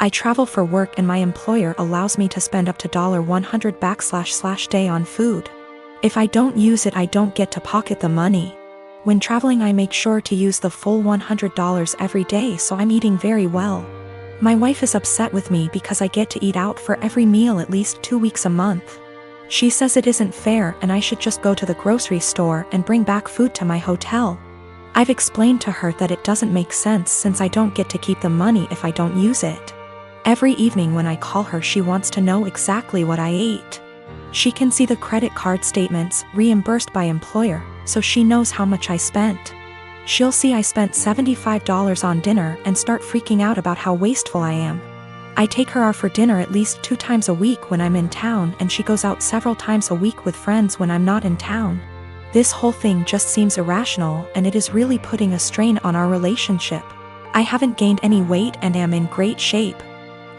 I travel for work and my employer allows me to spend up to $100 / day on food. If I don't use it, I don't get to pocket the money. When traveling, I make sure to use the full $100 every day, so I'm eating very well. My wife is upset with me because I get to eat out for every meal at least 2 weeks a month. She says it isn't fair and I should just go to the grocery store and bring back food to my hotel. I've explained to her that it doesn't make sense since I don't get to keep the money if I don't use it. Every evening when I call her, she wants to know exactly what I ate. She can see the credit card statements reimbursed by employer, so she knows how much I spent. She'll see I spent $75 on dinner and start freaking out about how wasteful I am. I take her out for dinner at least 2 times a week when I'm in town, and she goes out several times a week with friends when I'm not in town. This whole thing just seems irrational, and it is really putting a strain on our relationship. I haven't gained any weight and am in great shape.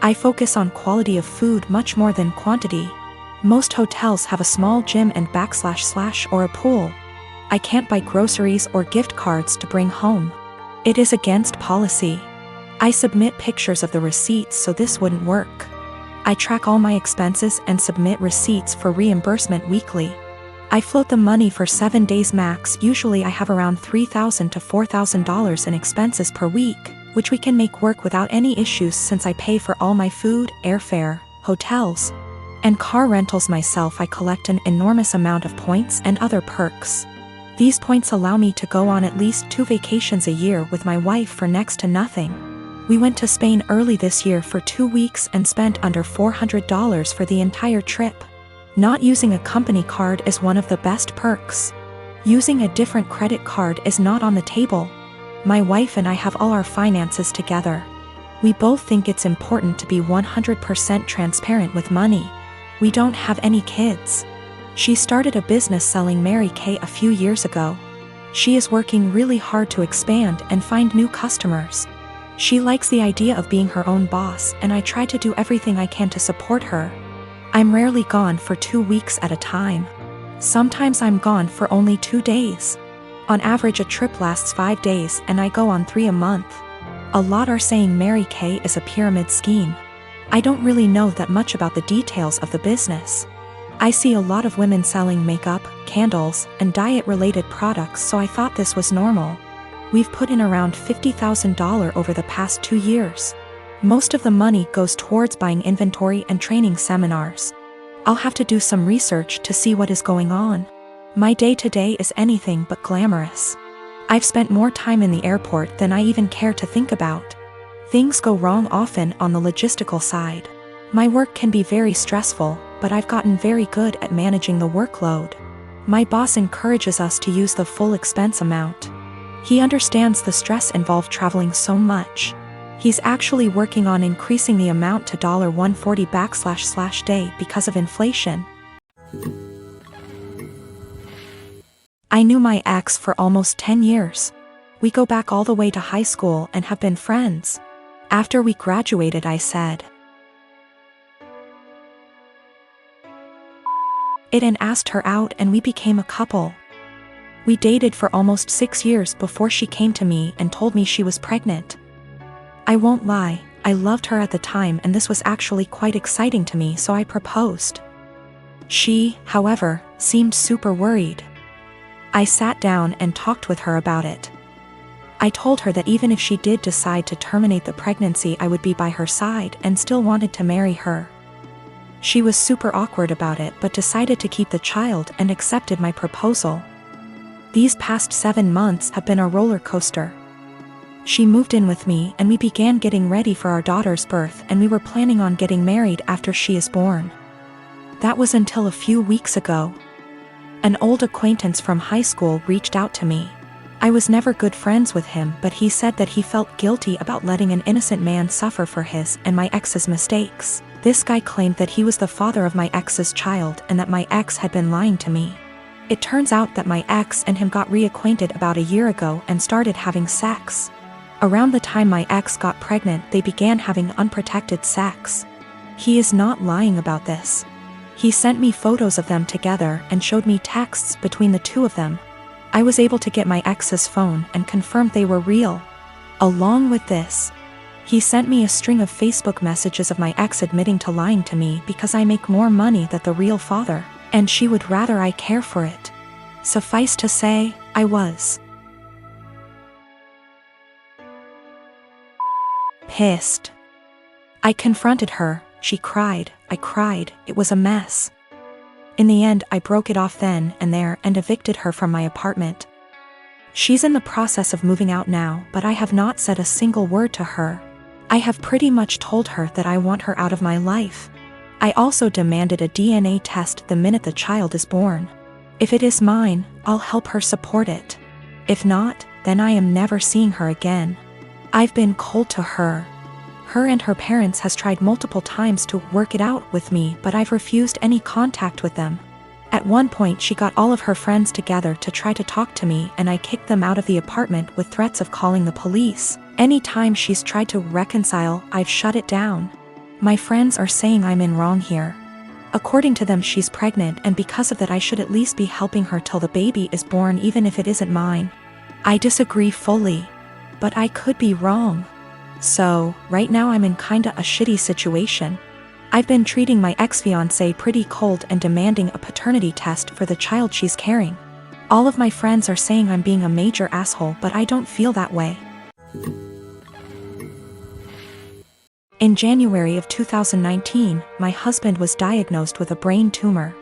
I focus on quality of food much more than quantity. Most hotels have a small gym and / or a pool. I can't buy groceries or gift cards to bring home. It is against policy. I submit pictures of the receipts, so this wouldn't work. I track all my expenses and submit receipts for reimbursement weekly. I float the money for 7 days max. Usually I have around $3,000 to $4,000 in expenses per week, which we can make work without any issues since I pay for all my food, airfare, hotels, and car rentals myself. I collect an enormous amount of points and other perks. These points allow me to go on at least 2 vacations a year with my wife for next to nothing. We went to Spain early this year for 2 weeks and spent under $400 for the entire trip. Not using a company card is one of the best perks. Using a different credit card is not on the table. My wife and I have all our finances together. We both think it's important to be 100% transparent with money. We don't have any kids. She started a business selling Mary Kay a few years ago. She is working really hard to expand and find new customers. She likes the idea of being her own boss, and I try to do everything I can to support her. I'm rarely gone for 2 weeks at a time. Sometimes I'm gone for only 2 days. On average, a trip lasts 5 days and I go on 3 a month. A lot are saying Mary Kay is a pyramid scheme. I don't really know that much about the details of the business. I see a lot of women selling makeup, candles, and diet-related products, so I thought this was normal. We've put in around $50,000 over the past 2 years. Most of the money goes towards buying inventory and training seminars. I'll have to do some research to see what is going on. My day-to-day is anything but glamorous. I've spent more time in the airport than I even care to think about. Things go wrong often on the logistical side. My work can be very stressful, but I've gotten very good at managing the workload. My boss encourages us to use the full expense amount. He understands the stress involved traveling so much. He's actually working on increasing the amount to $140 / day because of inflation. I knew my ex for almost 10 years. We go back all the way to high school and have been friends. After we graduated, I said it and asked her out, and we became a couple. We dated for almost 6 years before she came to me and told me she was pregnant. I won't lie, I loved her at the time and this was actually quite exciting to me, so I proposed. She, however, seemed super worried. I sat down and talked with her about it. I told her that even if she did decide to terminate the pregnancy, I would be by her side and still wanted to marry her. She was super awkward about it but decided to keep the child and accepted my proposal. These past 7 months have been a roller coaster. She moved in with me and we began getting ready for our daughter's birth, and we were planning on getting married after she is born. That was until a few weeks ago. An old acquaintance from high school reached out to me. I was never good friends with him, but he said that he felt guilty about letting an innocent man suffer for his and my ex's mistakes. This guy claimed that he was the father of my ex's child and that my ex had been lying to me. It turns out that my ex and him got reacquainted about a year ago and started having sex. Around the time my ex got pregnant, they began having unprotected sex. He is not lying about this. He sent me photos of them together and showed me texts between the two of them. I was able to get my ex's phone and confirmed they were real. Along with this, He sent me a string of Facebook messages of my ex admitting to lying to me because I make more money than the real father, and she would rather I care for it. Suffice to say, I was pissed. I confronted her, she cried, I cried, it was a mess. In the end, I broke it off then and there and evicted her from my apartment. She's in the process of moving out now, but I have not said a single word to her. I have pretty much told her that I want her out of my life. I also demanded a DNA test the minute the child is born. If it is mine, I'll help her support it. If not, then I am never seeing her again. I've been cold to her. Her and her parents has tried multiple times to work it out with me, but I've refused any contact with them. At one point she got all of her friends together to try to talk to me, and I kicked them out of the apartment with threats of calling the police. Anytime she's tried to reconcile, I've shut it down. My friends are saying I'm in wrong here. According to them, she's pregnant, and because of that I should at least be helping her till the baby is born, even if it isn't mine. I disagree fully. But I could be wrong. So, right now I'm in kinda a shitty situation. I've been treating my ex-fiancé pretty cold and demanding a paternity test for the child she's carrying. All of my friends are saying I'm being a major asshole, but I don't feel that way. In January of 2019, my husband was diagnosed with a brain tumor.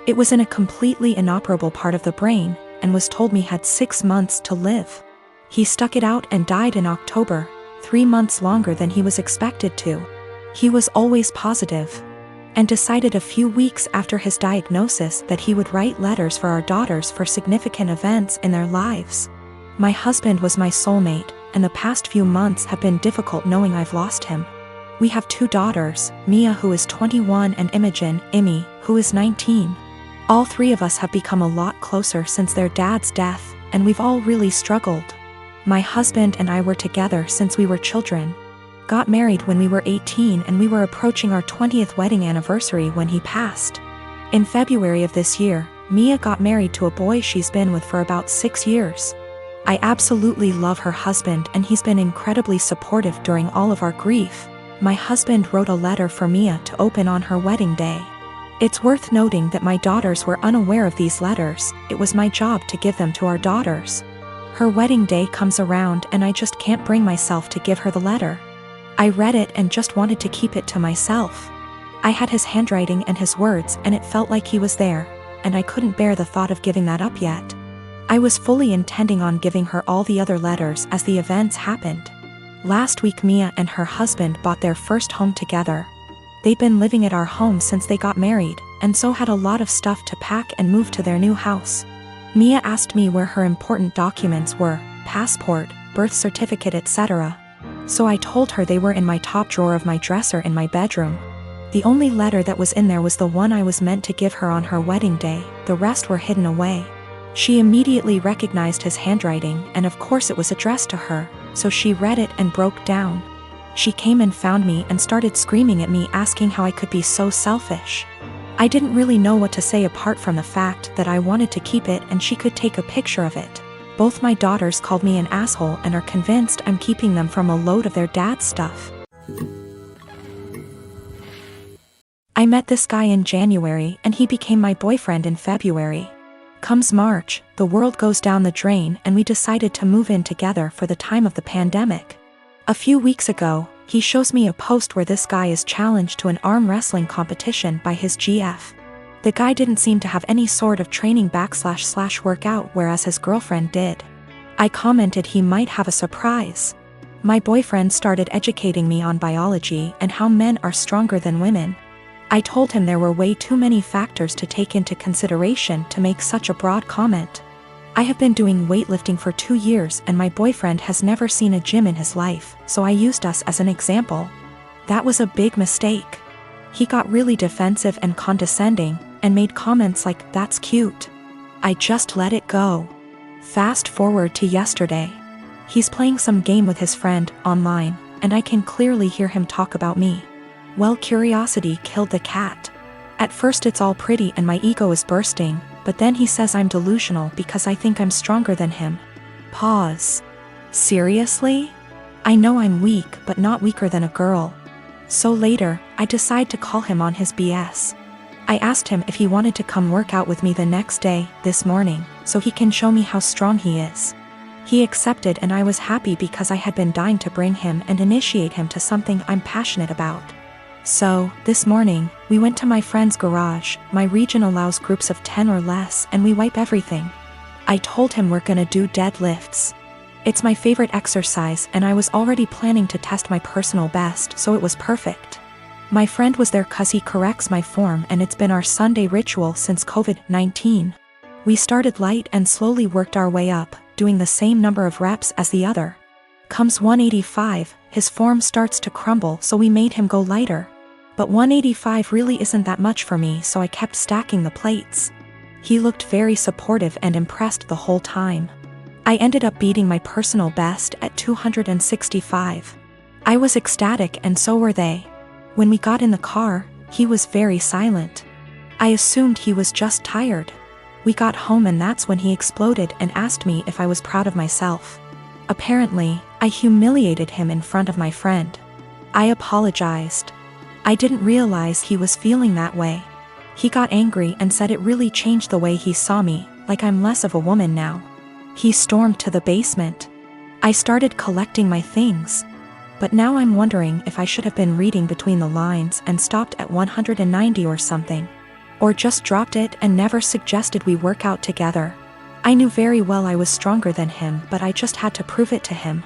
It was in a completely inoperable part of the brain, and was told me had 6 months to live. He stuck it out and died in October, 3 months longer than he was expected to. He was always positive, and decided a few weeks after his diagnosis that he would write letters for our daughters for significant events in their lives. My husband was my soulmate, and the past few months have been difficult knowing I've lost him. We have 2 daughters, Mia, who is 21, and Imogen, Imi, who is 19. All 3 of us have become a lot closer since their dad's death, and we've all really struggled. My husband and I were together since we were children. Got married when we were 18, and we were approaching our 20th wedding anniversary when he passed. In February of this year, Mia got married to a boy she's been with for about 6 years. I absolutely love her husband, and he's been incredibly supportive during all of our grief. My husband wrote a letter for Mia to open on her wedding day. It's worth noting that my daughters were unaware of these letters. It was my job to give them to our daughters. Her wedding day comes around and I just can't bring myself to give her the letter. I read it and just wanted to keep it to myself. I had his handwriting and his words, and it felt like he was there, and I couldn't bear the thought of giving that up yet. I was fully intending on giving her all the other letters as the events happened. Last week Mia and her husband bought their first home together. They'd been living at our home since they got married, and so had a lot of stuff to pack and move to their new house. Mia asked me where her important documents were, passport, birth certificate, etc. So I told her they were in my top drawer of my dresser in my bedroom. The only letter that was in there was the one I was meant to give her on her wedding day, the rest were hidden away. She immediately recognized his handwriting, and of course it was addressed to her, so she read it and broke down. She came and found me and started screaming at me, asking how I could be so selfish. I didn't really know what to say apart from the fact that I wanted to keep it and she could take a picture of it. Both my daughters called me an asshole and are convinced I'm keeping them from a load of their dad's stuff. I met this guy in January and he became my boyfriend in February. Comes March, the world goes down the drain and we decided to move in together for the time of the pandemic. A few weeks ago, he shows me a post where this guy is challenged to an arm wrestling competition by his GF. The guy didn't seem to have any sort of training / workout, whereas his girlfriend did. I commented he might have a surprise. My boyfriend started educating me on biology and how men are stronger than women. I told him there were way too many factors to take into consideration to make such a broad comment. I have been doing weightlifting for 2 years and my boyfriend has never seen a gym in his life, so I used us as an example. That was a big mistake. He got really defensive and condescending, and made comments like, "That's cute." I just let it go. Fast forward to yesterday. He's playing some game with his friend, online, and I can clearly hear him talk about me. Well, curiosity killed the cat. At first it's all pretty and my ego is bursting, but then he says I'm delusional because I think I'm stronger than him. Pause. Seriously? I know I'm weak, but not weaker than a girl. So later, I decide to call him on his BS. I asked him if he wanted to come work out with me the next day, this morning, so he can show me how strong he is. He accepted, and I was happy because I had been dying to bring him and initiate him to something I'm passionate about. So, this morning, we went to my friend's garage. My region allows groups of 10 or less, and we wipe everything. I told him we're gonna do deadlifts. It's my favorite exercise, and I was already planning to test my personal best, so it was perfect. My friend was there cause he corrects my form, and it's been our Sunday ritual since COVID-19. We started light and slowly worked our way up, doing the same number of reps as the other. Comes 185, his form starts to crumble, so we made him go lighter. But 185 really isn't that much for me, so I kept stacking the plates. He looked very supportive and impressed the whole time. I ended up beating my personal best at 265. I was ecstatic, and so were they. When we got in the car, he was very silent. I assumed he was just tired. We got home, and that's when he exploded and asked me if I was proud of myself. Apparently, I humiliated him in front of my friend. I apologized. I didn't realize he was feeling that way. He got angry and said it really changed the way he saw me, like I'm less of a woman now. He stormed to the basement. I started collecting my things. But now I'm wondering if I should have been reading between the lines and stopped at 190 or something. Or just dropped it and never suggested we work out together. I knew very well I was stronger than him, but I just had to prove it to him.